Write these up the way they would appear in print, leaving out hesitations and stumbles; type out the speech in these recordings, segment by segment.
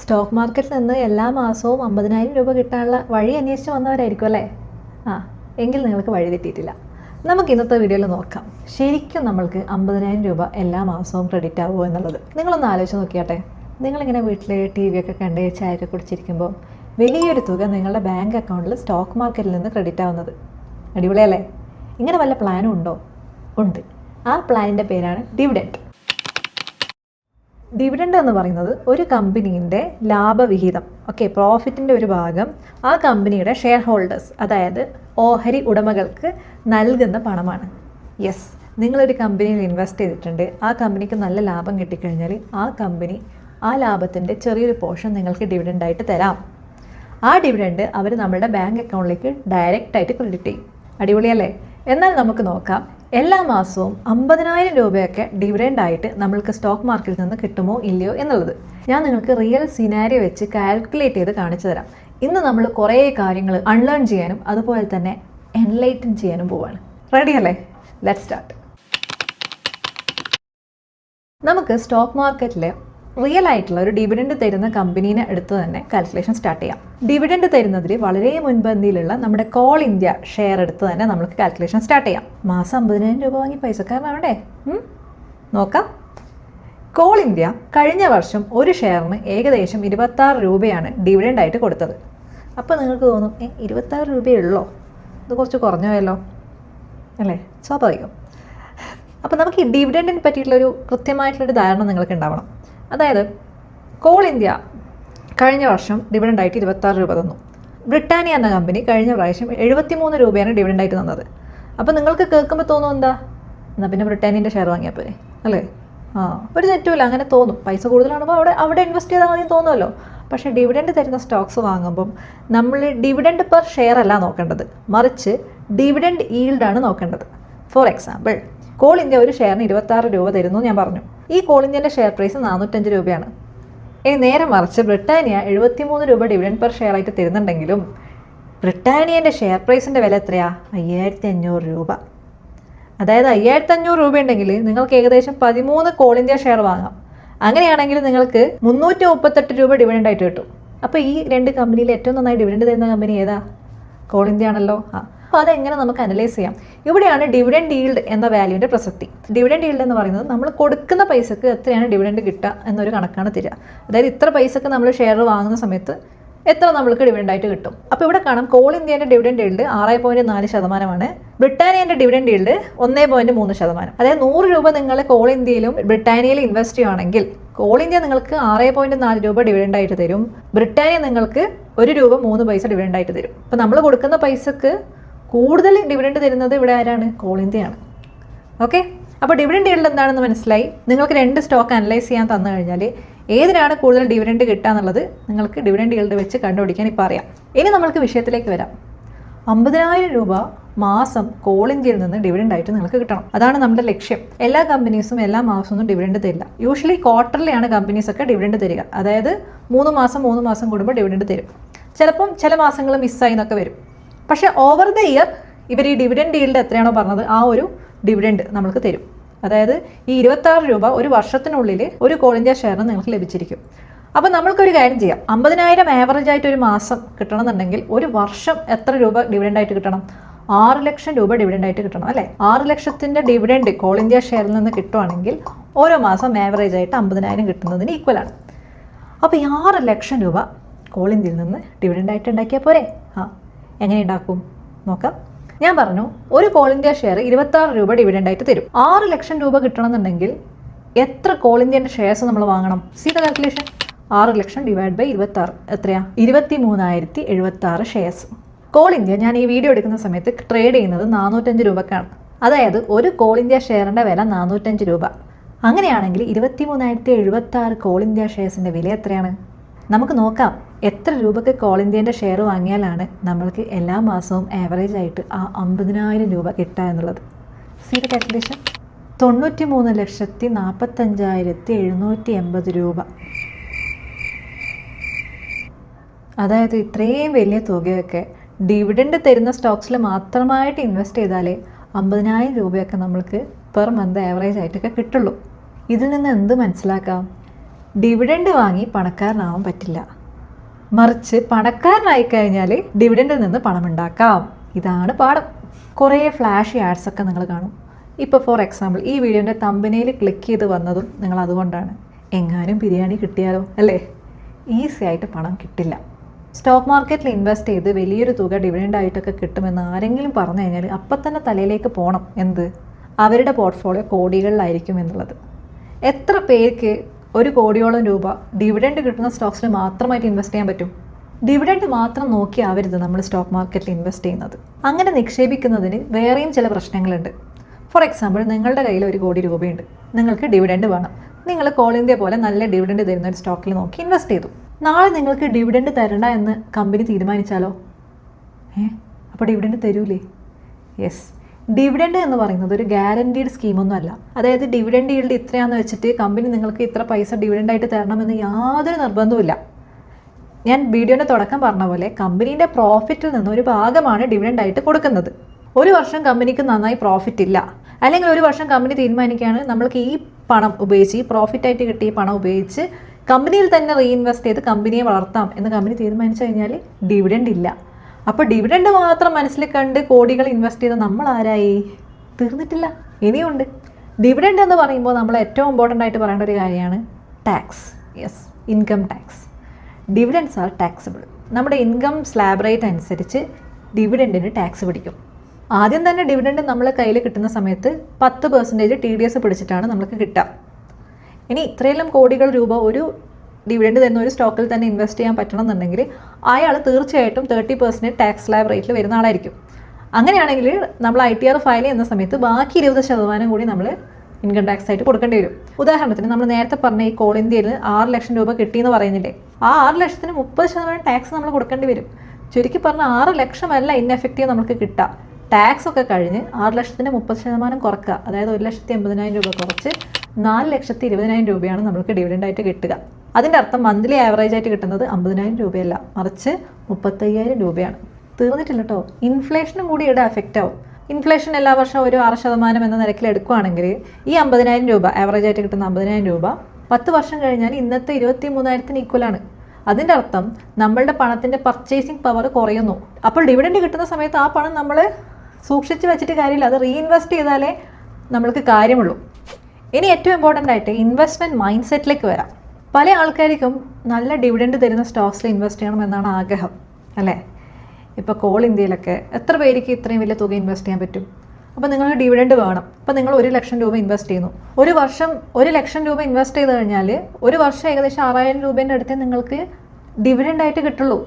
Stock മാർക്കറ്റിൽ നിന്ന് എല്ലാ മാസവും 50,000 രൂപ കിട്ടാനുള്ള വഴി അന്വേഷിച്ച് വന്നവരായിരിക്കും അല്ലേ? എങ്കിൽ നിങ്ങൾക്ക് വഴി തെറ്റിയിട്ടില്ല. നമുക്ക് ഇന്നത്തെ വീഡിയോയിൽ നോക്കാം ശരിക്കും നമ്മൾക്ക് 50,000 രൂപ എല്ലാ മാസവും ക്രെഡിറ്റ് ആവുമോ എന്നുള്ളത്. നിങ്ങളൊന്ന് ആലോചിച്ച് നോക്കിയാട്ടെ. നിങ്ങളിങ്ങനെ വീട്ടിൽ ടി വി ഒക്കെ കണ്ട് ചായയൊക്കെ കുടിച്ചിരിക്കുമ്പോൾ വലിയൊരു തുക നിങ്ങളുടെ ബാങ്ക് അക്കൗണ്ടിൽ സ്റ്റോക്ക് മാർക്കറ്റിൽ നിന്ന് ക്രെഡിറ്റ് ആവുന്നത് അടിപൊളിയല്ലേ? ഇങ്ങനെ വല്ല പ്ലാനും ഉണ്ടോ? ഉണ്ട്. ആ പ്ലാനിൻ്റെ പേരാണ് ഡിവിഡൻഡ്. ഡിവിഡൻഡ് എന്ന് പറയുന്നത് ഒരു കമ്പനീൻ്റെ ലാഭവിഹിതം, പ്രോഫിറ്റിൻ്റെ ഒരു ഭാഗം ആ കമ്പനിയുടെ ഷെയർ ഹോൾഡേഴ്സ്, അതായത് ഓഹരി ഉടമകൾക്ക് നൽകുന്ന പണമാണ്. യെസ്, നിങ്ങളൊരു കമ്പനിയിൽ ഇൻവെസ്റ്റ് ചെയ്തിട്ടുണ്ട്, ആ കമ്പനിക്ക് നല്ല ലാഭം കിട്ടിക്കഴിഞ്ഞാൽ ആ കമ്പനി ആ ലാഭത്തിൻ്റെ ചെറിയൊരു പോർഷൻ നിങ്ങൾക്ക് ഡിവിഡൻഡായിട്ട് തരാം. ആ ഡിവിഡൻഡ് അവർ നമ്മുടെ ബാങ്ക് അക്കൗണ്ടിലേക്ക് ഡയറക്റ്റായിട്ട് ക്രെഡിറ്റ് ചെയ്യും. അടിപൊളിയല്ലേ? എന്നാൽ നമുക്ക് നോക്കാം എല്ലാ മാസവും 50,000 രൂപയൊക്കെ ഡിവിഡൻഡായിട്ട് നമ്മൾക്ക് സ്റ്റോക്ക് മാർക്കറ്റിൽ നിന്ന് കിട്ടുമോ ഇല്ലയോ എന്നുള്ളത്. ഞാൻ നിങ്ങൾക്ക് റിയൽ സിനാരിയോ വെച്ച് കാൽക്കുലേറ്റ് ചെയ്ത് കാണിച്ചു തരാം. ഇന്ന് നമ്മൾ കുറേ കാര്യങ്ങൾ അൺലേൺ ചെയ്യാനും അതുപോലെ തന്നെ എൻലൈറ്റൻ ചെയ്യാനും പോവാണ്. റെഡിയല്ലേ? Let's start. നമുക്ക് സ്റ്റോക്ക് മാർക്കറ്റിലെ റിയൽ ആയിട്ടുള്ള ഒരു ഡിവിഡൻഡ് തരുന്ന കമ്പനീനെ എടുത്ത് തന്നെ കാൽക്കുലേഷൻ സ്റ്റാർട്ട് ചെയ്യാം. ഡിവിഡൻഡ് തരുന്നതിൽ വളരെ മുൻപന്തിയിലുള്ള നമ്മുടെ കോൾ ഇന്ത്യ ഷെയർ എടുത്ത് തന്നെ നമുക്ക് കാൽക്കുലേഷൻ സ്റ്റാർട്ട് ചെയ്യാം. മാസം 50,000 രൂപ വാങ്ങി പൈസക്കാരനാവണ്ടേ? നോക്കാം. കോൾ ഇന്ത്യ കഴിഞ്ഞ വർഷം ഒരു ഷെയറിന് ഏകദേശം 26 രൂപയാണ് ഡിവിഡൻഡ് ആയിട്ട് കൊടുത്തത്. അപ്പോൾ നിങ്ങൾക്ക് തോന്നും 26 രൂപയേ ഉള്ളോ, ഇത് കുറച്ച് കുറഞ്ഞു പോയല്ലോ അല്ലേ? സ്വാഭാവികം. അപ്പോൾ നമുക്ക് ഈ ഡിവിഡൻഡിനെ പറ്റിയിട്ടുള്ളൊരു കൃത്യമായിട്ടുള്ളൊരു ധാരണ നിങ്ങൾക്ക് ഉണ്ടാവണം. അതായത് കോൾ ഇന്ത്യ കഴിഞ്ഞ വർഷം ഡിവിഡൻഡായിട്ട് 26 രൂപ തന്നു. ബ്രിട്ടാനിയ എന്ന കമ്പനി കഴിഞ്ഞ പ്രാവശ്യം 73 രൂപയാണ് ഡിവിഡൻഡായിട്ട് തന്നത്. അപ്പോൾ നിങ്ങൾക്ക് കേൾക്കുമ്പോൾ തോന്നും എന്താ, എന്നാൽ പിന്നെ ബ്രിട്ടാനിയൻ്റെ ഷെയർ വാങ്ങിയാൽ പോരെ അല്ലേ? ഒരു തെറ്റുമില്ല, അങ്ങനെ തോന്നും. പൈസ കൂടുതലാണപ്പോൾ അവിടെ ഇൻവെസ്റ്റ് ചെയ്താൽ മതി തോന്നുമല്ലോ. പക്ഷേ ഡിവിഡൻഡ് തരുന്ന സ്റ്റോക്സ് വാങ്ങുമ്പം നമ്മൾ ഡിവിഡൻഡ് പെർ ഷെയർ അല്ല നോക്കേണ്ടത്, മറിച്ച് ഡിവിഡൻഡ് ഈൽഡാണ് നോക്കേണ്ടത്. ഫോർ എക്സാമ്പിൾ, കോൾ ഇന്ത്യ ഒരു ഷെയറിന് 26 രൂപ തരുന്നു ഞാൻ പറഞ്ഞു. ഈ കോൾ ഇന്ത്യൻ്റെ ഷെയർ പ്രൈസ് 405 രൂപയാണ്. ഇനി നേരെ മറിച്ച് ബ്രിട്ടാനിയ 73 രൂപ ഡിവിഡൻഡ് പെർ ഷെയർ ആയിട്ട് തരുന്നുണ്ടെങ്കിലും ബ്രിട്ടാനിയൻ്റെ ഷെയർ പ്രൈസിൻ്റെ വില എത്രയാ? 5,500 രൂപ. അതായത് 5,500 രൂപ ഉണ്ടെങ്കിൽ നിങ്ങൾക്ക് ഏകദേശം 13 കോൾ ഇന്ത്യ ഷെയർ വാങ്ങാം. അങ്ങനെയാണെങ്കിൽ നിങ്ങൾക്ക് 338 രൂപ ഡിവിഡൻഡ് ആയിട്ട് കിട്ടും. അപ്പോൾ ഈ രണ്ട് കമ്പനിയിൽ ഏറ്റവും നന്നായി ഡിവിഡൻഡ് തരുന്ന കമ്പനി ഏതാ? കോൾ ഇന്ത്യ ആണല്ലോ. അപ്പോൾ അതെങ്ങനെ നമുക്ക് അനലൈസ് ചെയ്യാം? ഇവിടെയാണ് ഡിവിഡൻഡ് ഈൽഡ് എന്ന വാല്യൂവിൻ്റെ പ്രസക്തി. ഡിവിഡൻഡ് ഈൽഡ് എന്ന് പറയുന്നത് നമ്മൾ കൊടുക്കുന്ന പൈസക്ക് എത്രയാണ് ഡിവിഡൻഡ് കിട്ടുക എന്നൊരു കണക്കാണ് തരിക. അതായത് ഇത്ര പൈസക്ക് നമ്മൾ ഷെയർ വാങ്ങുന്ന സമയത്ത് എത്ര നമ്മൾക്ക് ഡിവിഡൻഡായിട്ട് കിട്ടും. അപ്പോൾ ഇവിടെ കാണാം കോൾ ഇന്ത്യൻ്റെ ഡിവിഡൻഡ് ഈൽഡ് 6.4%, ബ്രിട്ടാനിയൻ്റെ ഡിവിഡൻഡ് ഈൽഡ് 1.3%. അതായത് 100 രൂപ നിങ്ങൾ കോൾ ഇന്ത്യയിലും ബ്രിട്ടാനിയയിലും ഇൻവെസ്റ്റ് ചെയ്യുകയാണെങ്കിൽ കോൾ ഇന്ത്യ നിങ്ങൾക്ക് 6.4 രൂപ ഡിവിഡൻഡായിട്ട് തരും, ബ്രിട്ടാനിയ നിങ്ങൾക്ക് 1 രൂപ 3 പൈസ ഡിവിഡൻഡായിട്ട് തരും. അപ്പോൾ നമ്മൾ കൊടുക്കുന്ന പൈസക്ക് കൂടുതൽ ഡിവിഡൻഡ് തരുന്നത് ഇവിടെ ആരാണ്? കോൾ ഇന്ത്യയാണ്. ഓക്കെ, അപ്പോൾ ഡിവിഡൻഡ് ഈൽഡ് എന്താണെന്ന് മനസ്സിലായി. നിങ്ങൾക്ക് 2 സ്റ്റോക്ക് അനലൈസ് ചെയ്യാൻ തന്നു കഴിഞ്ഞാൽ ഏതിനാണ് കൂടുതൽ ഡിവിഡൻഡ് കിട്ടുക എന്നുള്ളത് നിങ്ങൾക്ക് ഡിവിഡൻഡ് ഈൽഡ് വെച്ച് കണ്ടുപിടിക്കാൻ ഇപ്പോൾ അറിയാം. ഇനി നമ്മൾക്ക് വിഷയത്തിലേക്ക് വരാം. 50,000 രൂപ മാസം കോൾ ഇന്ത്യയിൽ നിന്ന് ഡിവിഡൻഡായിട്ട് നിങ്ങൾക്ക് കിട്ടണം. അതാണ് നമ്മുടെ ലക്ഷ്യം. എല്ലാ കമ്പനീസും എല്ലാ മാസമൊന്നും ഡിവിഡൻഡ് തരില്ല. യൂഷ്വലി ക്വാർട്ടർലിയാണ് കമ്പനീസൊക്കെ ഡിവിഡൻഡ് തരിക. അതായത് 3 മാസം കൂടുമ്പോൾ ഡിവിഡൻഡ് തരും. ചിലപ്പം ചില മാസങ്ങൾ മിസ്സായി എന്നൊക്കെ വരും. പക്ഷേ ഓവർ ദ ഇയർ ഇവർ ഈ ഡിവിഡൻഡ് ഈൽഡ് എത്രയാണോ പറഞ്ഞത് ആ ഒരു ഡിവിഡൻഡ് നമുക്ക് തരും. അതായത് ഈ 26 രൂപ ഒരു വർഷത്തിനുള്ളിൽ ഒരു കോൾ ഇന്ത്യ ഷെയറിന് നിങ്ങൾക്ക് ലഭിച്ചിരിക്കും. അപ്പോൾ നമ്മൾക്കൊരു കാര്യം ചെയ്യാം. 50,000 ആവറേജ് ആയിട്ട് ഒരു മാസം കിട്ടണമെന്നുണ്ടെങ്കിൽ ഒരു വർഷം എത്ര രൂപ ഡിവിഡൻഡായിട്ട് കിട്ടണം? 6 ലക്ഷം രൂപ ഡിവിഡൻഡായിട്ട് കിട്ടണം അല്ലേ? 6 ലക്ഷത്തിൻ്റെ ഡിവിഡൻഡ് കോൾ ഇന്ത്യ ഷെയറിൽ നിന്ന് കിട്ടുവാണെങ്കിൽ ഓരോ മാസം ആവറേജ് ആയിട്ട് 50,000 കിട്ടുന്നതിന് ഈക്വലാണ്. അപ്പോൾ ഈ 6 ലക്ഷം രൂപ കോൾ ഇന്ത്യയിൽ നിന്ന് ഡിവിഡൻഡായിട്ട് ഉണ്ടാക്കിയാൽ പോരെ? എങ്ങനെ ഉണ്ടാക്കും നോക്കാം. ഞാൻ പറഞ്ഞു ഒരു കോൾ ഇന്ത്യ ഷെയർ 26 രൂപ ഡിവിഡൻഡായിട്ട് തരും. 6 ലക്ഷം രൂപ കിട്ടണമെന്നുണ്ടെങ്കിൽ എത്ര കോൾ ഇന്ത്യൻ്റെ ഷെയർസ് നമ്മൾ വാങ്ങണം? See the calculation. 6 ലക്ഷം ഡിവൈഡ് ബൈ 26 എത്രയാ? 23,076 ഷെയർസ്. കോൾ ഇന്ത്യ ഞാൻ ഈ വീഡിയോ എടുക്കുന്ന സമയത്ത് ട്രേഡ് ചെയ്യുന്നത് 405 രൂപക്കാണ്. അതായത് ഒരു കോൾ ഇന്ത്യ ഷെയറിൻ്റെ വില 405 രൂപ. അങ്ങനെയാണെങ്കിൽ 23,076 കോൾ ഇന്ത്യ ഷെയർസിൻ്റെ വില എത്രയാണ്? നമുക്ക് നോക്കാം എത്ര രൂപയ്ക്ക് കോൾ ഇന്ത്യൻ്റെ ഷെയർ വാങ്ങിയാലാണ് നമ്മൾക്ക് എല്ലാ മാസവും ആവറേജ് ആയിട്ട് ആ 50,000 രൂപ കിട്ടുക എന്നുള്ളത്. See the calculation. 93,45,780 രൂപ. അതായത് ഇത്രയും വലിയ തുകയൊക്കെ ഡിവിഡൻഡ് തരുന്ന സ്റ്റോക്സിൽ മാത്രമായിട്ട് ഇൻവെസ്റ്റ് ചെയ്താലേ 50,000 രൂപയൊക്കെ നമ്മൾക്ക് പെർ മന്ത് ആവറേജ് ആയിട്ടൊക്കെ കിട്ടുള്ളൂ. ഇതിൽ നിന്ന് എന്ത് മനസ്സിലാക്കാം? ഡിവിഡൻഡ് വാങ്ങി പണക്കാരനാവാൻ പറ്റില്ല. മറിച്ച് പണക്കാരനായി കഴിഞ്ഞാൽ ഡിവിഡൻഡിൽ നിന്ന് പണമുണ്ടാക്കാം. ഇതാണ് പാഠം. കുറേ ഫ്ലാഷി ആഡ്സൊക്കെ നിങ്ങൾ കാണും. ഇപ്പോൾ ഫോർ എക്സാമ്പിൾ ഈ വീഡിയോൻ്റെ തമ്പനയിൽ ക്ലിക്ക് ചെയ്ത് വന്നതും നിങ്ങൾ അതുകൊണ്ടാണ്. എങ്ങാനും ബിരിയാണി കിട്ടിയാലോ അല്ലേ? ഈസി ആയിട്ട് പണം കിട്ടില്ല. സ്റ്റോക്ക് മാർക്കറ്റിൽ ഇൻവെസ്റ്റ് ചെയ്ത് വലിയൊരു തുക ഡിവിഡൻഡ് ആയിട്ടൊക്കെ കിട്ടുമെന്ന് ആരെങ്കിലും പറഞ്ഞു കഴിഞ്ഞാൽ അപ്പം തന്നെ തലയിലേക്ക് പോകണം എന്ത്, അവരുടെ പോർട്ട്ഫോളിയോ കോടികളിലായിരിക്കും എന്നുള്ളത്. എത്ര പേർക്ക് 1 കോടിയോളം രൂപ ഡിവിഡൻഡ് കിട്ടുന്ന സ്റ്റോക്സിന് മാത്രമായിട്ട് ഇൻവെസ്റ്റ് ചെയ്യാൻ പറ്റും? ഡിവിഡൻഡ് മാത്രം നോക്കി ആവരുത് നമ്മൾ സ്റ്റോക്ക് മാർക്കറ്റിൽ ഇൻവെസ്റ്റ് ചെയ്യുന്നത്. അങ്ങനെ നിക്ഷേപിക്കുന്നതിന് വേറെയും ചില പ്രശ്നങ്ങളുണ്ട്. ഫോർ എക്സാമ്പിൾ, നിങ്ങളുടെ കയ്യിൽ 1 കോടി രൂപയുണ്ട്, നിങ്ങൾക്ക് ഡിവിഡൻഡ് വേണം. നിങ്ങൾ കോൾ ഇന്ത്യ പോലെ നല്ല ഡിവിഡൻഡ് തരുന്ന ഒരു സ്റ്റോക്കിൽ നോക്കി ഇൻവെസ്റ്റ് ചെയ്തു. നാളെ നിങ്ങൾക്ക് ഡിവിഡൻഡ് തരണ്ട എന്ന് കമ്പനി തീരുമാനിച്ചാലോ? അപ്പോൾ ഡിവിഡൻഡ് തരൂലേ? യെസ്. ഡിവിഡൻഡ് എന്ന് പറയുന്നത് ഒരു ഗ്യാരണ്ടീഡ് സ്കീമൊന്നും അല്ല. അതായത് ഡിവിഡൻഡ് ഈൽഡ് ഇത്രയാണെന്ന് വെച്ചിട്ട് കമ്പനി നിങ്ങൾക്ക് ഇത്ര പൈസ ഡിവിഡൻഡായിട്ട് തരണമെന്ന് യാതൊരു നിർബന്ധവുമില്ല. ഞാൻ വീഡിയോൻ്റെ തുടക്കം പറഞ്ഞ പോലെ കമ്പനീൻ്റെ പ്രോഫിറ്റിൽ നിന്ന് ഒരു ഭാഗമാണ് ഡിവിഡൻഡായിട്ട് കൊടുക്കുന്നത്. ഒരു വർഷം കമ്പനിക്ക് നന്നായി പ്രോഫിറ്റ് ഇല്ല, അല്ലെങ്കിൽ ഒരു വർഷം കമ്പനി തീരുമാനിക്കുകയാണ് നമ്മൾക്ക് ഈ പണം ഉപയോഗിച്ച്, ഈ പ്രോഫിറ്റായിട്ട് കിട്ടിയ പണം ഉപയോഗിച്ച് കമ്പനിയിൽ തന്നെ റീഇൻവെസ്റ്റ് ചെയ്ത് കമ്പനിയെ വളർത്താം എന്ന് കമ്പനി തീരുമാനിച്ചു കഴിഞ്ഞാൽ ഡിവിഡൻഡ് ഇല്ല. അപ്പോൾ ഡിവിഡൻഡ് മാത്രം മനസ്സിൽ കണ്ട് കോടികൾ ഇൻവെസ്റ്റ് ചെയ്ത് നമ്മൾ ആരായി? തീർന്നിട്ടില്ല, ഇനിയുണ്ട്. ഡിവിഡൻഡ് എന്ന് പറയുമ്പോൾ നമ്മൾ ഏറ്റവും ഇമ്പോർട്ടൻ്റ് ആയിട്ട് പറയേണ്ട ഒരു കാര്യമാണ് tax. Yes, income tax. Dividends are taxable. നമ്മുടെ ഇൻകം സ്ലാബ് റേറ്റ് അനുസരിച്ച് ഡിവിഡൻഡിന് ടാക്സ് പിടിക്കും. ആദ്യം തന്നെ ഡിവിഡൻഡ് നമ്മളെ കയ്യിൽ കിട്ടുന്ന സമയത്ത് 10% TDS പിടിച്ചിട്ടാണ് നമുക്ക് കിട്ടുക. ഇനി ഇത്രയെല്ലാം കോടികൾ രൂപ ഒരു ഡിവിഡൻഡ് തരുന്ന ഒരു സ്റ്റോക്കിൽ തന്നെ ഇൻവെസ്റ്റ് ചെയ്യാൻ പറ്റണമെന്നുണ്ടെങ്കിൽ അയാൾ തീർച്ചയായിട്ടും 30% ടാക്സ് സ്ലാബ് റേറ്റിൽ വരുന്ന ആളായിരിക്കും. അങ്ങനെയാണെങ്കിൽ നമ്മൾ ITR ഫയൽ ചെയ്യുന്ന സമയത്ത് ബാക്കി 20% കൂടി നമ്മൾ ഇൻകം ടാക്സ് ആയിട്ട് കൊടുക്കേണ്ടി വരും. ഉദാഹരണത്തിന് നമ്മൾ നേരത്തെ പറഞ്ഞ ഈ കോൾ ഇന്ത്യയിൽ 6 ലക്ഷം രൂപ കിട്ടിയെന്ന് പറയുന്നില്ലേ, ആ 6 ലക്ഷത്തിന് 30% ടാക്സ് നമ്മൾ കൊടുക്കേണ്ടി വരും. ചുരുക്കി പറഞ്ഞാൽ 6 ലക്ഷമല്ല ഇൻഎഫക്റ്റീവ് നമുക്ക് കിട്ടുക. ടാക്സ് ഒക്കെ കഴിഞ്ഞ് 6 ലക്ഷത്തിന് 30% കുറക്കുക, അതായത് 1,80,000 രൂപ കുറച്ച് 4,20,000 രൂപയാണ് നമുക്ക് ഡിവിഡൻഡായിട്ട് കിട്ടുക. അതിൻ്റെ അർത്ഥം മന്ത്ലി ആവറേജ് ആയിട്ട് കിട്ടുന്നത് 50,000 രൂപയല്ല, മറിച്ച് 35,000 രൂപയാണ്. തീർന്നിട്ടില്ല കേട്ടോ, ഇൻഫ്ലേഷനും കൂടി ഇവിടെ എഫക്റ്റ് ആവും. ഇൻഫ്ലേഷൻ എല്ലാ വർഷവും ഒരു 6% എന്ന നിരക്കിൽ എടുക്കുകയാണെങ്കിൽ ഈ 50,000 രൂപ ആവറേജ് ആയിട്ട് കിട്ടുന്ന 50,000 രൂപ 10 വർഷം കഴിഞ്ഞാൽ ഇന്നത്തെ 23,000-ന് ഈക്വലാണ്. അതിൻ്റെ അർത്ഥം നമ്മളുടെ പണത്തിൻ്റെ പർച്ചേസിങ് പവർ കുറയുന്നു. അപ്പോൾ ഡിവിഡൻഡ് കിട്ടുന്ന സമയത്ത് ആ പണം നമ്മൾ സൂക്ഷിച്ച് വെച്ചിട്ട് കാര്യമില്ല, അത് റീഇൻവെസ്റ്റ് ചെയ്താലേ നമ്മൾക്ക് കാര്യമുള്ളൂ. ഇനി ഏറ്റവും ഇമ്പോർട്ടൻ്റ് ആയിട്ട് ഇൻവെസ്റ്റ്മെൻറ്റ് മൈൻഡ് സെറ്റിലേക്ക് വരാം. പല ആൾക്കാർക്കും നല്ല ഡിവിഡൻഡ് തരുന്ന സ്റ്റോക്സിൽ ഇൻവെസ്റ്റ് ചെയ്യണമെന്നാണ് ആഗ്രഹം അല്ലേ? ഇപ്പോൾ കോൾ ഇന്ത്യയിലൊക്കെ എത്ര പേർക്ക് ഇത്രയും വലിയ തുക ഇൻവെസ്റ്റ് ചെയ്യാൻ പറ്റും? അപ്പോൾ നിങ്ങൾക്ക് ഡിവിഡൻഡ് വേണം. അപ്പോൾ നിങ്ങൾ 1 ലക്ഷം രൂപ ഇൻവെസ്റ്റ് ചെയ്യുന്നു. ഒരു വർഷം 1 ലക്ഷം രൂപ ഇൻവെസ്റ്റ് ചെയ്ത് കഴിഞ്ഞാൽ ഒരു വർഷം ഏകദേശം 6,000 രൂപേൻ്റെ അടുത്തേ നിങ്ങൾക്ക് ഡിവിഡൻഡായിട്ട് കിട്ടുള്ളൂ.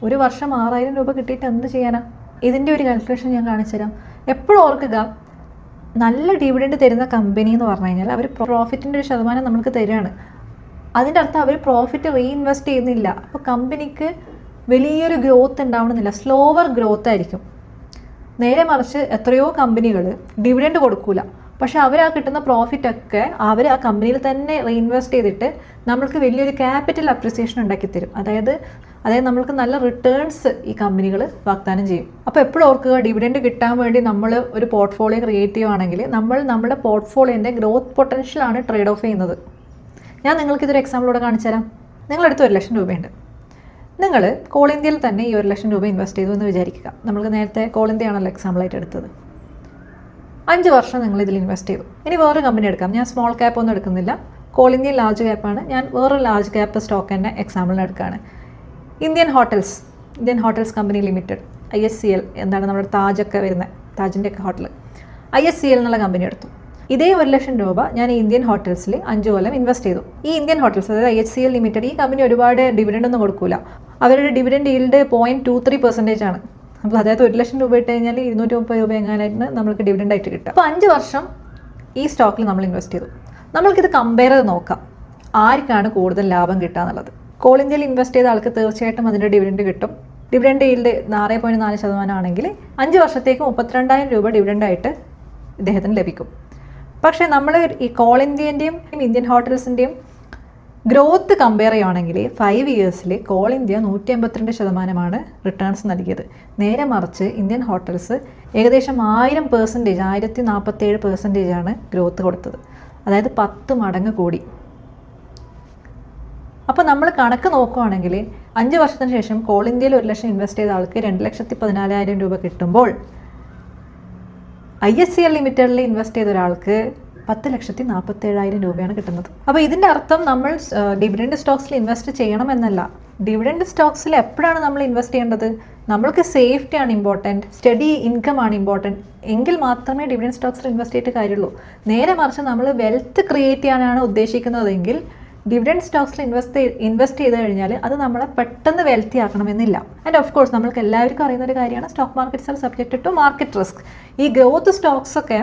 ഒരു വർഷം 6,000 രൂപ കിട്ടിയിട്ട് എന്ത് ചെയ്യാനാ? ഇതിൻ്റെ ഒരു കാൽക്കുലേഷൻ ഞാൻ കാണിച്ചു തരാം. എപ്പോഴും ഓർക്കുക, നല്ല ഡിവിഡൻഡ് തരുന്ന കമ്പനി എന്ന് പറഞ്ഞു കഴിഞ്ഞാൽ അവർ പ്രോഫിറ്റിൻ്റെ ഒരു ശതമാനം നമുക്ക് തരികയാണ്. അതിൻ്റെ അർത്ഥം അവർ പ്രോഫിറ്റ് റീഇൻവെസ്റ്റ് ചെയ്യുന്നില്ല. അപ്പോൾ കമ്പനിക്ക് വലിയൊരു ഗ്രോത്ത് ഉണ്ടാവണമെന്നില്ല, സ്ലോവർ ഗ്രോത്ത് ആയിരിക്കും. നേരെ മറിച്ച് എത്രയോ കമ്പനികൾ ഡിവിഡൻഡ് കൊടുക്കൂല, പക്ഷെ അവർ ആ കിട്ടുന്ന പ്രോഫിറ്റൊക്കെ അവർ ആ കമ്പനിയിൽ തന്നെ റീഇൻവെസ്റ്റ് ചെയ്തിട്ട് നമ്മൾക്ക് വലിയൊരു ക്യാപിറ്റൽ അപ്രിസിയേഷൻ ഉണ്ടാക്കി തരും. അതായത് നമ്മൾക്ക് നല്ല റിട്ടേൺസ് ഈ കമ്പനികൾ വാഗ്ദാനം ചെയ്യും. അപ്പോൾ എപ്പോഴും ഓർക്കുക, ഡിവിഡൻഡ് കിട്ടാൻ വേണ്ടി നമ്മൾ ഒരു പോർട്ട്ഫോളിയോ ക്രിയേറ്റ് ചെയ്യുകയാണെങ്കിൽ നമ്മുടെ പോർട്ട്ഫോളിയോൻ്റെ ഗ്രോത്ത് പൊട്ടൻഷ്യലാണ് ട്രേഡ് ഓഫ് ചെയ്യുന്നത്. ഞാൻ നിങ്ങൾക്കിതൊരു എക്സാമ്പിളോടെ കാണിച്ചു തരാം. നിങ്ങളടുത്ത് 1 ലക്ഷം രൂപയുണ്ട്. നിങ്ങൾ കോൾ ഇന്ത്യയിൽ തന്നെ ഈ 1 ലക്ഷം രൂപ ഇൻവെസ്റ്റ് ചെയ്തു എന്ന് വിചാരിക്കുക. നമുക്ക് നേരത്തെ കോൾ ഇന്ത്യ ആണല്ലോ എക്സാമ്പിളായിട്ട് എടുത്തത്. 5 വർഷം നിങ്ങൾ ഇതിൽ ഇൻവെസ്റ്റ് ചെയ്തു. ഇനി വേറൊരു കമ്പനി എടുക്കാം. ഞാൻ സ്മോൾ ക്യാപ്പ് ഒന്നും എടുക്കുന്നില്ല. കോൾ ഇന്ത്യ ലാർജ് ക്യാപ്പാണ്. ഞാൻ വേറൊരു ലാർജ് ക്യാപ്പ് സ്റ്റോക്ക് തന്നെ എക്സാമ്പിളിന് എടുക്കുകയാണ്. Indian Hotels Company Limited, IHCL, എന്താണ് നമ്മുടെ താജൊക്കെ വരുന്നത്, താജിൻ്റെ ഒക്കെ ഹോട്ടൽ, IHCL എന്നുള്ള കമ്പനി എടുത്തു. ഇതേ 1 ലക്ഷം രൂപ ഞാൻ ഇന്ത്യൻ ഹോട്ടൽസിൽ 5 കൊല്ലം ഇൻവെസ്റ്റ് ചെയ്തു. ഈ ഇന്ത്യൻ ഹോട്ടൽസ്, അതായത് IHCL ലിമിറ്റഡ്, ഈ കമ്പനി ഒരുപാട് ഡിവിഡൻഡ് ഒന്നും കൊടുക്കില്ല. അവരുടെ ഡിവിഡൻഡ് ഈൽഡ് 0.23% ആണ്. അപ്പോൾ അതായത് 1 ലക്ഷം രൂപ ഇട്ട് കഴിഞ്ഞാൽ 230 രൂപ എങ്ങാനായിട്ട് നമുക്ക് ഡിവിഡൻഡ് ആയിട്ട് കിട്ടും. അപ്പോൾ 5 വർഷം ഈ സ്റ്റോക്കിൽ നമ്മൾ ഇൻവെസ്റ്റ് ചെയ്തു. നമ്മൾക്കിത് കമ്പയർ ചെയ്ത് നോക്കാം, ആർക്കാണ് കൂടുതൽ ലാഭം കിട്ടുക എന്നുള്ളത്. കോൾ ഇന്ത്യയിൽ ഇൻവെസ്റ്റ് ചെയ്ത ആൾക്ക് തീർച്ചയായിട്ടും അതിൻ്റെ ഡിവിഡൻഡ് കിട്ടും. ഡിവിഡൻഡ് ഈൽഡ് 6.4% ആണെങ്കിൽ 5 വർഷത്തേക്ക് 32,000 രൂപ ഡിവിഡൻഡായിട്ട് ഇദ്ദേഹത്തിന് ലഭിക്കും. പക്ഷേ നമ്മൾ ഈ കോൾ ഇന്ത്യൻ്റെയും ഇന്ത്യൻ ഹോട്ടൽസിൻ്റെയും ഗ്രോത്ത് കമ്പയർ ചെയ്യുകയാണെങ്കിൽ 5 ഇയേഴ്സിൽ കോൾ ഇന്ത്യ 182% റിട്ടേൺസ് നൽകിയത്. നേരെ മറിച്ച് ഇന്ത്യൻ ഹോട്ടൽസ് ഏകദേശം 1,000%, 1,047% ഗ്രോത്ത് കൊടുത്തത്. അതായത് 10 മടങ്ങ് കൂടി. അപ്പോൾ നമ്മൾ കണക്ക് നോക്കുകയാണെങ്കിൽ 5 വർഷത്തിന് ശേഷം കോൾ ഇന്ത്യയിൽ 1 ലക്ഷം ഇൻവെസ്റ്റ് ചെയ്ത ആൾക്ക് 2,14,000 രൂപ കിട്ടുമ്പോൾ ISCL ലിമിറ്റഡിൽ ഇൻവെസ്റ്റ് ചെയ്ത ഒരാൾക്ക് 10,47,000 രൂപയാണ് കിട്ടുന്നത്. അപ്പോൾ ഇതിൻ്റെ അർത്ഥം നമ്മൾ ഡിവിഡൻഡ് സ്റ്റോക്സിൽ ഇൻവെസ്റ്റ് ചെയ്യണം എന്നല്ല. ഡിവിഡൻഡ് സ്റ്റോക്സിൽ എപ്പോഴാണ് നമ്മൾ ഇൻവെസ്റ്റ് ചെയ്യേണ്ടത്? നമ്മൾക്ക് സേഫ്റ്റിയാണ് ഇമ്പോർട്ടൻറ്റ്, സ്റ്റഡി ഇൻകം ആണ് ഇമ്പോർട്ടൻറ്റ്. എങ്കിൽ മാത്രമേ ഡിവിഡൻഡ് സ്റ്റോക്സിൽ ഇൻവെസ്റ്റ് ചെയ്തിട്ട് കാര്യമുള്ളൂ. നേരെ മറിച്ച് നമ്മൾ വെൽത്ത് ക്രിയേറ്റ് ചെയ്യാനാണ് ഉദ്ദേശിക്കുന്നതെങ്കിൽ ഡിവിഡൻഡ് സ്റ്റോക്സിൽ ഇൻവെസ്റ്റ് ചെയ്ത് കഴിഞ്ഞാൽ അത് നമ്മളെ പെട്ടെന്ന് വെൽത്തി ആക്കണമെന്നില്ല. ആൻഡ് ഓഫ് കോഴ്സ് നമ്മൾക്ക് എല്ലാവർക്കും അറിയുന്ന ഒരു കാര്യമാണ് stock markets are subject to market risk. ഈ ഗ്രോത്ത് സ്റ്റോക്സൊക്കെ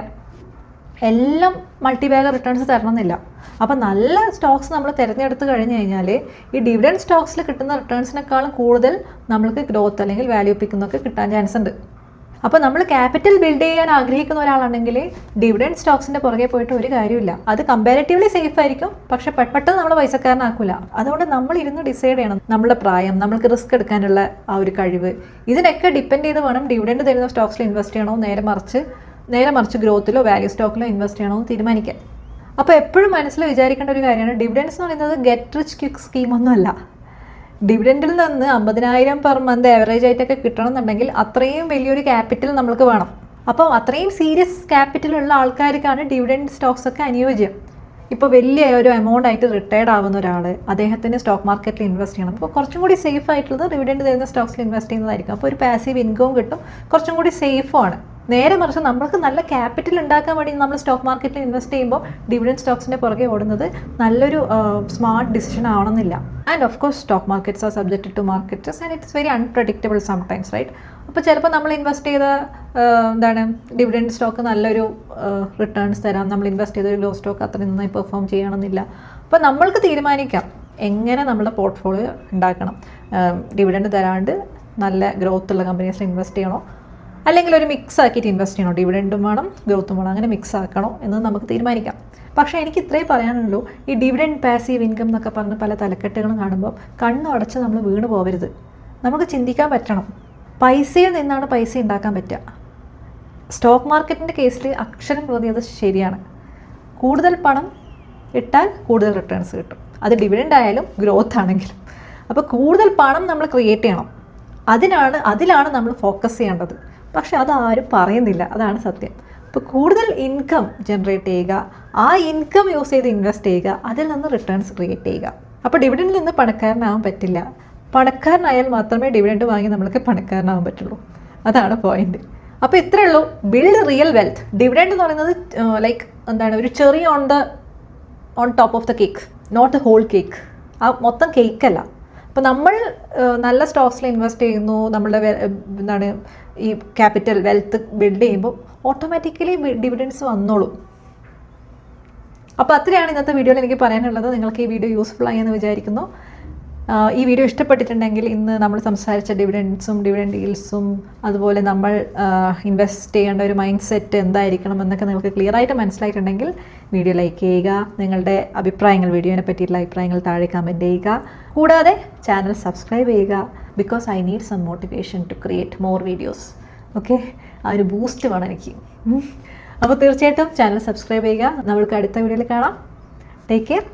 എല്ലാം മൾട്ടിബാഗർ റിട്ടേൺസ് തരണമെന്നില്ല. അപ്പോൾ നല്ല സ്റ്റോക്സ് നമ്മൾ തിരഞ്ഞെടുത്ത് കഴിഞ്ഞ് കഴിഞ്ഞാൽ ഈ ഡിവിഡൻഡ് സ്റ്റോക്സിൽ കിട്ടുന്ന റിട്ടേൺസിനേക്കാളും കൂടുതൽ നമ്മൾക്ക് ഗ്രോത്ത് അല്ലെങ്കിൽ വാല്യൂ പിക്കുന്നൊക്കെ കിട്ടാൻ ചാൻസ് ഉണ്ട്. അപ്പോൾ നമ്മൾ ക്യാപിറ്റൽ ബിൽഡ് ചെയ്യാൻ ആഗ്രഹിക്കുന്ന ഒരാളാണെങ്കിൽ ഡിവിഡൻഡ് സ്റ്റോക്സിൻ്റെ പുറകെ പോയിട്ട് ഒരു കാര്യമില്ല. അത് കമ്പാരിറ്റീവ്ലി സേഫ് ആയിരിക്കും, പക്ഷേ പെട്ടെന്ന് നമ്മൾ പൈസക്കാരനാക്കില്ല. അതുകൊണ്ട് നമ്മൾ ഇരുന്ന് ഡിസൈഡ് ചെയ്യണം നമ്മുടെ പ്രായം, നമ്മൾക്ക് റിസ്ക് എടുക്കാനുള്ള ആ ഒരു കഴിവ്, ഇതിനൊക്കെ ഡിപ്പെൻഡ് ചെയ്ത് വേണം ഡിവിഡൻഡ് തരുന്ന സ്റ്റോക്സിൽ ഇൻവെസ്റ്റ് ചെയ്യണോ നേരെ മറിച്ച് ഗ്രോത്തിലോ വാല്യൂ സ്റ്റോക്കിലോ ഇൻവെസ്റ്റ് ചെയ്യണമെന്ന് തീരുമാനിക്കാം. അപ്പോൾ എപ്പോഴും മനസ്സിൽ വിചാരിക്കേണ്ട ഒരു കാര്യമാണ്, ഡിവിഡൻഡ്സ് എന്ന് പറയുന്നത് ഗെറ്റ് റിച്ച് ക്വിക്ക് സ്കീമൊന്നുമല്ല. ഡിവിഡൻഡിൽ നിന്ന് 50,000 പെർ മന്ത് ആവറേജ് ആയിട്ടൊക്കെ കിട്ടണമെന്നുണ്ടെങ്കിൽ അത്രയും വലിയൊരു ക്യാപിറ്റൽ നമ്മൾക്ക് വേണം. അപ്പോൾ അത്രയും സീരിയസ് ക്യാപിറ്റലുള്ള ആൾക്കാർക്കാണ് ഡിവിഡൻഡ് സ്റ്റോക്സ് ഒക്കെ അനുയോജ്യം. ഇപ്പോൾ വലിയ ഒരു എമൗണ്ട് ആയിട്ട് റിട്ടയർഡ് ആവുന്ന ഒരാൾ അദ്ദേഹത്തിന് സ്റ്റോക്ക് മാർക്കറ്റിൽ ഇൻവെസ്റ്റ് ചെയ്യണം. അപ്പോൾ കുറച്ചും കൂടി സേഫ് ആയിട്ടുള്ളത് ഡിവിഡൻഡ് തരുന്ന സ്റ്റോക്സിൽ ഇൻവെസ്റ്റ് ചെയ്യുന്നതായിരിക്കും. അപ്പോൾ ഒരു പാസീവ് ഇൻകവും കിട്ടും, കുറച്ചും കൂടി സേഫുമാണ്. നേരെ മറിച്ച് നമ്മൾക്ക് നല്ല ക്യാപിറ്റൽ ഉണ്ടാക്കാൻ വേണ്ടി നമ്മൾ സ്റ്റോക്ക് മാർക്കറ്റിൽ ഇൻവെസ്റ്റ് ചെയ്യുമ്പോൾ ഡിവിഡൻഡ് സ്റ്റോക്സിൻ്റെ പുറകെ ഓടുന്നത് നല്ലൊരു സ്മാർട്ട് ഡിസിഷൻ ആവണമെന്നില്ല. And of course stock markets are subject to markets and it's very unpredictable sometimes, right? അപ്പോൾ ചിലപ്പോൾ നമ്മൾ ഇൻവെസ്റ്റ് ചെയ്ത ഡിവിഡൻഡ് സ്റ്റോക്ക് നല്ലൊരു റിട്ടേൺസ് തരാം, നമ്മൾ ഇൻവെസ്റ്റ് ചെയ്ത ഒരു ലോ സ്റ്റോക്ക് അത്ര നന്നായി പെർഫോം ചെയ്യണമെന്നില്ല. അപ്പോൾ നമ്മൾക്ക് തീരുമാനിക്കാം എങ്ങനെ നമ്മുടെ പോർട്ട്ഫോളിയോ ഉണ്ടാക്കണം. ഡിവിഡൻഡ് തരാണ്ട് നല്ല ഗ്രോത്ത് ഉള്ള കമ്പനീസിൽ ഇൻവെസ്റ്റ് ചെയ്യണോ, അല്ലെങ്കിൽ ഒരു മിക്സ് ആക്കിയിട്ട് ഇൻവെസ്റ്റ് ചെയ്യണോ, ഡിവിഡൻഡും വേണം ഗ്രോത്തും വേണം, അങ്ങനെ മിക്സ് ആക്കണോ എന്ന് നമുക്ക് തീരുമാനിക്കാം. പക്ഷേ എനിക്ക് ഇത്രയും പറയാനുള്ളൂ, ഈ ഡിവിഡൻഡ് പാസീവ് ഇൻകം എന്നൊക്കെ പറഞ്ഞ് പല തലക്കെട്ടുകളും കാണുമ്പോൾ കണ്ണടച്ച് നമ്മൾ വീണ് പോകരുത്. നമുക്ക് ചിന്തിക്കാൻ പറ്റണം, പൈസയിൽ നിന്നാണ് പൈസ ഉണ്ടാക്കാൻ പറ്റുക. സ്റ്റോക്ക് മാർക്കറ്റിൻ്റെ കേസിൽ അക്ഷരം പ്രതി അത് ശരിയാണ്. കൂടുതൽ പണം ഇട്ടാൽ കൂടുതൽ റിട്ടേൺസ് കിട്ടും, അത് ഡിവിഡൻഡ് ആയാലും ഗ്രോത്ത് ആണെങ്കിലും. അപ്പോൾ കൂടുതൽ പണം നമ്മൾ ക്രിയേറ്റ് ചെയ്യണം, അതിലാണ് നമ്മൾ ഫോക്കസ് ചെയ്യേണ്ടത്. പക്ഷെ അതാരും പറയുന്നില്ല, അതാണ് സത്യം. അപ്പോൾ കൂടുതൽ ഇൻകം ജനറേറ്റ് ചെയ്യുക, ആ ഇൻകം യൂസ് ചെയ്ത് ഇൻവെസ്റ്റ് ചെയ്യുക, അതിൽ നിന്ന് റിട്ടേൺസ് ക്രിയേറ്റ് ചെയ്യുക. അപ്പോൾ ഡിവിഡൻഡിൽ നിന്ന് പണക്കാരനാവാൻ പറ്റില്ല. പണക്കാരനായാൽ മാത്രമേ ഡിവിഡൻഡ് വാങ്ങി നമ്മൾക്ക് പണക്കാരനാവാൻ പറ്റുള്ളൂ. അതാണ് പോയിന്റ്. അപ്പോൾ ഇത്രയേ ഉള്ളൂ. Build real wealth. ഡിവിഡൻഡ് എന്ന് പറയുന്നത് ഒരു cherry on top of the cake, not the whole cake. ആ മൊത്തം കേക്കല്ല. അപ്പോൾ നമ്മൾ നല്ല സ്റ്റോക്സിൽ ഇൻവെസ്റ്റ് ചെയ്യുന്നു, നമ്മളുടെ ഈ ക്യാപിറ്റൽ വെൽത്ത് ബിൽഡ് ചെയ്യുമ്പോൾ ഓട്ടോമാറ്റിക്കലി ഡിവിഡൻസ് വന്നോളും. അപ്പോൾ അത്രയാണ് ഇന്നത്തെ വീഡിയോയിൽ എനിക്ക് പറയാനുള്ളത്. നിങ്ങൾക്ക് ഈ വീഡിയോ യൂസ്ഫുൾ ആയി എന്ന് വിചാരിക്കുന്നു. ഈ വീഡിയോ ഇഷ്ടപ്പെട്ടിട്ടുണ്ടെങ്കിൽ ഇന്ന് നമ്മൾ സംസാരിച്ച ഡിവിഡൻസും ഡിവിഡൻഡ് ഡീൽസും അതുപോലെ നമ്മൾ ഇൻവെസ്റ്റ് ചെയ്യേണ്ട ഒരു മൈൻഡ് സെറ്റ് എന്തായിരിക്കണം എന്നൊക്കെ നിങ്ങൾക്ക് ക്ലിയർ ആയിട്ട് മനസ്സിലായിട്ടുണ്ടെങ്കിൽ വീഡിയോ ലൈക്ക് ചെയ്യുക. നിങ്ങളുടെ വീഡിയോനെ പറ്റിയിട്ടുള്ള അഭിപ്രായങ്ങൾ താഴെ കമൻറ്റ് ചെയ്യുക. കൂടാതെ ചാനൽ സബ്സ്ക്രൈബ് ചെയ്യുക. Because I need some motivation to create more videos. Okay, ആ ഒരു ബൂസ്റ്റ് വേണം എനിക്ക്. അപ്പോൾ തീർച്ചയായിട്ടും ചാനൽ സബ്സ്ക്രൈബ് ചെയ്യുക. നമുക്ക് അടുത്ത വീഡിയോയിൽ കാണാം. Take care.